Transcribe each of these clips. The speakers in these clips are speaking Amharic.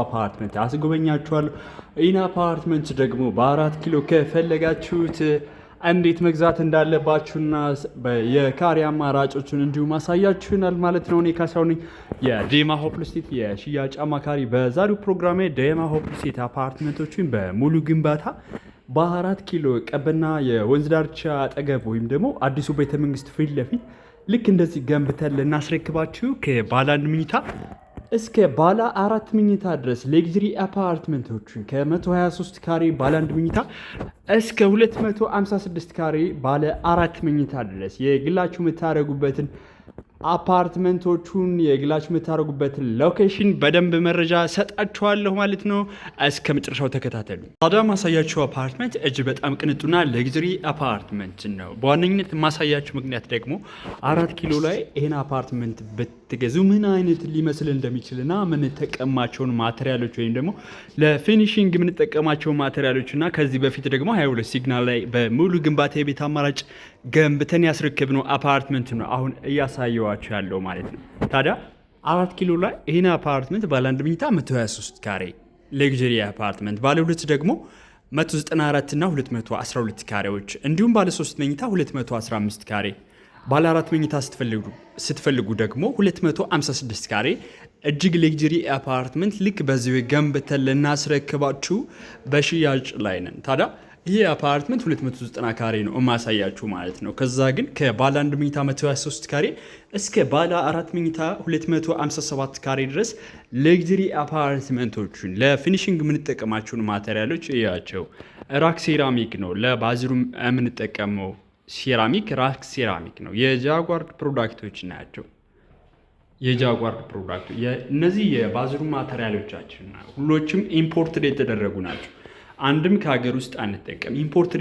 አፓርትመንት አስጎበኛችኋለሁ። ይህን አፓርትመንት ደግሞ በ4 ኪሎ ከፈለጋችሁት እንዴት መግዛት እንዳለባችሁና የካሬ አማራጮችን እንዲሁም ማሳያችሁናል ማለት ነው። እኔ ካሳሁን የዴማ ሆፕ ስቴት የሽያጭ አማካሪ። በዛሬው ፕሮግራሜ ዴማ ሆፕ ስቴት አፓርትመንቶችን በሙሉ ግንባታ በ4 ኪሎ ቀበና የወንዝ ዳርቻ አጠገብ ወይም ደግሞ አዲሱ ቤተመንግስት ፊት ለፊት ልክ እንደዚህ ገንብተን ልናስረክባችሁ ከባለ 1 መኝታ እስከ ባለ 4 መኝታ ድረስ ሌግሪ አፓርትመንቶችን ከ123 ካሬ ባለ 1 መኝታ እስከ 256 ካሬ ባለ 4 መኝታ ድረስ የግላችሁ የምታደርጉበትን አፓርትመንቶቹን የግላችሁ የምታደርጉበትን ሎኬሽን በደንብ መረጃ ሰጣችኋለሁ ማለት ነው። እስከ መጨረሻው ተከታተሉ። ታዲያ ማሳያችሁ አፓርትመንት እጅግ በጣም ቅንጡና ሌግሪ አፓርትመንት ነው። በዋነኝነት ማሳያችሁ ምክንያት ደግሞ 4 ኪሎ ላይ ይሄን አፓርትመንት ብትገዙ ምን አይነት ሊመስል እንደሚችልና የምንጠቀማቸውን ማቴሪያሎች ወይም ደግሞ ለፊኒሺንግ የምንጠቀማቸው ማቴሪያሎችና ከዚህ በፊት ደግሞ 22 ሲግናል ላይ በሙሉ ግንባታ የቤት አማራጭ ገንብተን ያስረክብነው አፓርትመንት ነው አሁን እያሳየዋችሁ ያለው ማለት ነው። ታዲያ 4 ኪሎ ላይ ይህን አፓርትመንት ባለ 1 መኝታ 123 ካሬ ሌግሪ አፓርትመንት፣ ባለ 2 ደግሞ 194 እና 212 ካሬዎች እንዲሁም ባለ 3 መኝታ 215 ካሬ፣ ባለ 4 መኝታ ስትፈልጉ ደግሞ 256 ካሬ እጅግ ሌግሪ አፓርትመንት ልክ በዚህ ገንብተን ልናስረክባችሁ በሽያጭ ላይ ነን። ታዲያ ይህ አፓርትመንት 290 ካሬ ነው ማሳያችሁ ማለት ነው። ከዛ ግን ከባለ 1 መኝታ 123 ካሬ እስከ ባለ 4 መኝታ 257 ካሬ ድረስ ሌግሪ አፓርትመንቶችን ለፊኒሺንግ የምንጠቀማቸውን ማቴሪያሎች እያቸው። ራክ ሴራሚክ ነው ለባዝሩም የምንጠቀመው ሴራሚክ ራክ ሴራሚክ ነው። የጃጓር ፕሮዳክቶች ናቸው። የጃጓር ፕሮዳክቶች እነዚህ የባዝሩም ማቴሪያሎቻችን ሁሎችም ኢምፖርትድ የተደረጉ ናቸው። አንድም ከሀገር ውስጥ አንጠቀም፣ ኢምፖርት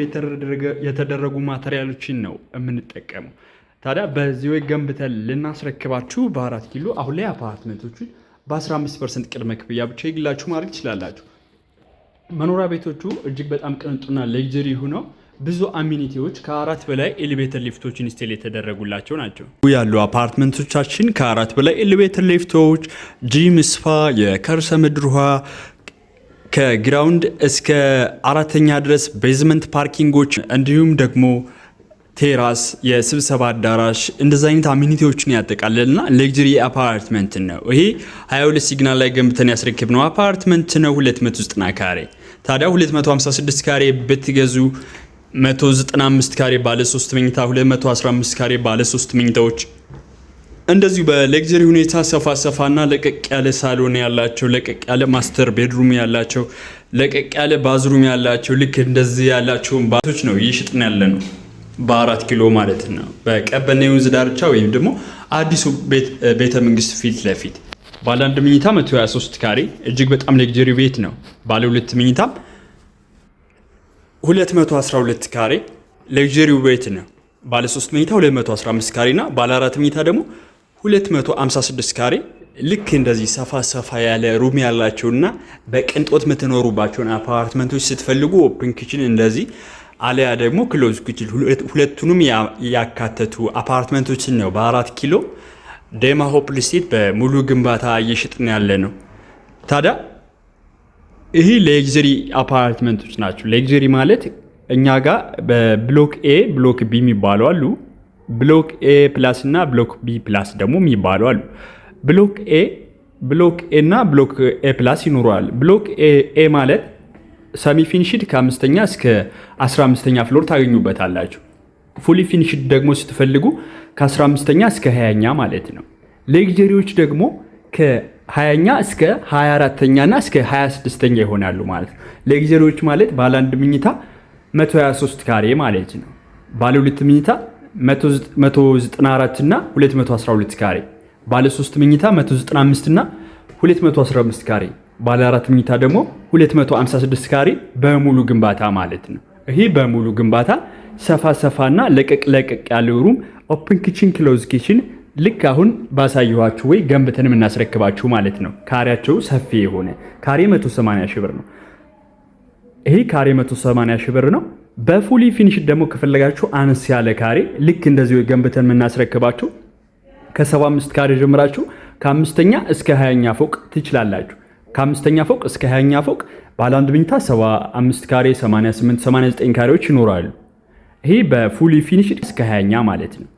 የተደረጉ ማቴሪያሎችን ነው የምንጠቀመው። ታዲያ በዚህ ወይ ገንብተን ልናስረክባችሁ በ4 ኪሎ አሁን ላይ አፓርትመንቶችን በ15% ቅድመ ክፍያ ብቻ ይግላችሁ ማድረግ ትችላላችሁ። መኖሪያ ቤቶቹ እጅግ በጣም ቅንጡና ሌግሪ ሆነው ብዙ አሚኒቲዎች ከ4 በላይ ኤሌቬተር ሊፍቶች ኢንስቴል የተደረጉላቸው ናቸው ያሉ አፓርትመንቶቻችን። ከ4 በላይ ኤሌቬተር ሊፍቶች፣ ጂም፣ ስፓ፣ የከርሰ ምድር ውሃ ከግራውንድ እስከ 4ኛ ድረስ ቤዝመንት ፓርኪንጎች እንዲሁም ደግሞ ቴራስ፣ የስብሰባ አዳራሽ እንደዛ አይነት አሚኒቲዎችን ያጠቃልልና ሌግሪ አፓርትመንት ነው። ይሄ 22 ሲግናል ላይ ገንብተን ያስረክብነው አፓርትመንት ነው 290 ካሬ። ታዲያ 256 ካሬ ብትገዙ 195 ካሬ ባለ 3 መኝታ፣ 215 ካሬ ባለ 3 መኝታዎች እንደዚሁ በሌግሪ ሁኔታ ሰፋና ለቀቅ ያለ ሳሎን ያላቸው፣ ለቀቅ ያለ ማስተር ቤድሩም ያላቸው፣ ለቀቅ ያለ ባዝሩም ያላቸው ልክ እንደዚህ ያላቸውን ባቶች ነው እየሸጥን ያለ ነው በ4 ኪሎ ማለት ነው። በቀበና የወንዝ ዳርቻ ወይም ደግሞ አዲሱ ቤተ መንግስት ፊት ለፊት ባለ 1 መኝታ 123 ካሬ እጅግ በጣም ሌግሪ ቤት ነው። ባለ 2 መኝታ 212 ካሬ ሌግሪ ቤት ነው። ባለ 3 መኝታ 215 ካሬ እና ባለ 4 መኝታ ደግሞ 256 ካሬ ልክ እንደዚህ ሰፋ ያለ ሩም ያላቸውና በቅንጦት የምትኖሩባቸውን አፓርትመንቶች ስትፈልጉ ኦፕን ኪችን እንደዚህ አለያ ደግሞ ክሎዝ ኪችን ሁለቱንም ያካተቱ አፓርትመንቶችን ነው በ4 ኪሎ ዴማ ሆፕ ስቴት በሙሉ ግንባታ እየሸጥን ያለ ነው። ታዲያ ይህ ሌግሪ አፓርትመንቶች ናቸው። ሌግሪ ማለት እኛ ጋር በብሎክ ኤ ብሎክ ቢ የሚባሉ አሉ። ብሎክ ኤ ፕላስ እና ብሎክ ቢ ፕላስ ደግሞ የሚባሉ አሉ። ብሎክ ኤ እና ብሎክ ኤ ፕላስ ይኖራል። ብሎክ ኤ ማለት ሰሚ ፊኒሽድ ከ5ኛ እስከ 15ኛ ፍሎር ታገኙበታላችሁ። ፉሊ ፊኒሽድ ደግሞ ስትፈልጉ ከ15ኛ እስከ 20ኛ ማለት ነው። ሌግሪዎች ደግሞ ከ20ኛ እስከ 24ኛ እና እስከ 26ኛ ይሆናሉ ማለት ነው። ሌግሪዎች ማለት ባለ 1 መኝታ 123 ካሬ ማለት ነው። ባለ 2 መኝታ 194 እና 212 ካሬ፣ ባለ 3 መኝታ 195 እና 215 ካሬ፣ ባለ 4 መኝታ ደግሞ 256 ካሬ በሙሉ ግንባታ ማለት ነው። ይሄ በሙሉ ግንባታ ሰፋና ለቀቅ ያለ ሩም ኦፕን ኪችን ክሎዝ ኪችን ልክ አሁን ባሳየኋችሁ ወይ ገንብተን የምናስረክባችሁ ማለት ነው። ካሬያቸው ሰፊ የሆነ ካሬ 180 ሺህ ብር ነው። ይሄ ካሬ 180 ሺህ ብር ነው። በፉሊ ፊኒሽ ደግሞ ከፈለጋችሁ አነስ ያለ ካሬ ልክ እንደዚህ ገንብተን የምናስረክባችሁ ከ75 ካሬ ጀምራችሁ ከ5ኛ እስከ 20ኛ ፎቅ ትችላላችሁ። ከ5ኛ ፎቅ እስከ 20ኛ ፎቅ ባለ አንድ መኝታ 75 ካሬ 88 89 ካሬዎች ይኖራሉ። ይሄ በፉሊ ፊኒሽድ እስከ 20ኛ ማለት ነው።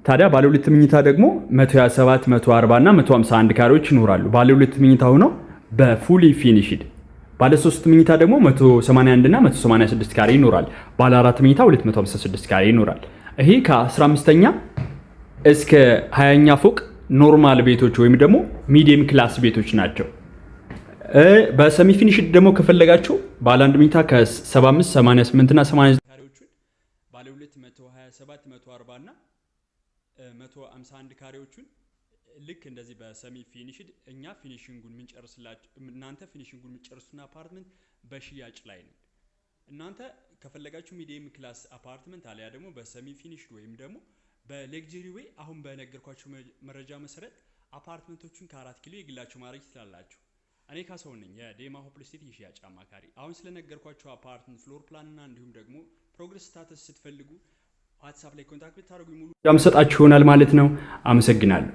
ታዲያ ባለ ሁለት መኝታ ደግሞ 127 140 እና 151 ካሬዎች ይኖራሉ። ባለ ሁለት መኝታ ሆኖ በፉሊ ፊኒሽድ። ባለ 3 መኝታ ደግሞ 181 እና 186 ካሬ ይኖራል። ባለ 4 መኝታ 256 ካሬ ይኖራል። ይሄ ከ15ኛ እስከ 20ኛ ፎቅ ኖርማል ቤቶች ወይም ደግሞ ሚዲየም ክላስ ቤቶች ናቸው። በሰሚ ፊኒሽድ ደግሞ ከፈለጋችሁ ባለ አንድ መኝታ ከ75 88 እና 89 ካሬዎችን ባለ 2 127 140 እና 151 ካሬዎችን ልክ እንደዚህ በሰሚ ፊኒሽድ እኛ ፊኒሺንጉን ምንጨርስላችሁ እናንተ ፊኒሺንጉን ምንጨርሱና አፓርትመንት በሽያጭ ላይ ነው። እናንተ ከፈለጋችሁ ሚዲየም ክላስ አፓርትመንት አለያ ደግሞ በሰሚ ፊኒሽድ ወይም ደግሞ በሌክጀሪ ዌይ አሁን በነገርኳችሁ መረጃ መሰረት አፓርትመንቶቹን ከ4 ኪሎ የግላችሁ ማድረግ ትችላላችሁ። እኔ ካሳሁን ነኝ የዴማ ሆፕ ስቴት የሽያጭ አማካሪ። አሁን ስለነገርኳችሁ አፓርትመንት ፍሎር ፕላን እና እንዲሁም ደግሞ ፕሮግረስ ስታተስ ስትፈልጉ ዋትስአፕ ላይ ኮንታክት ብታደርጉ ሙሉ ያምሰጣችሁ ይሆናል ማለት ነው። አመሰግናለሁ።